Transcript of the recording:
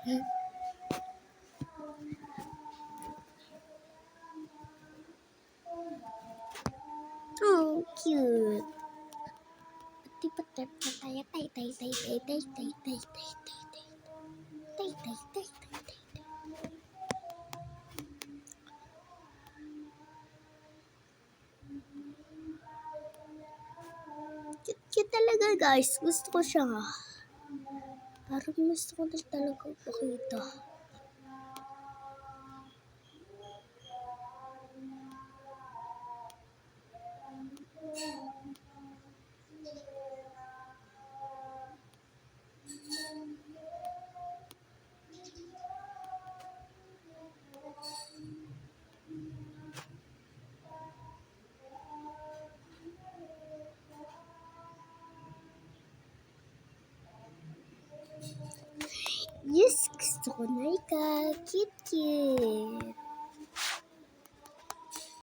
Oh, cute. Patay, patay, tay, tay, tay, tay, tay, tay, tay, tay, tay, tay, tay, tay, tay, tay, tay. Cute talaga, guys. Gusto ko siya. Parang gusto ko na talaga pakita. Yes, gusto ko na ika. Cute, cute.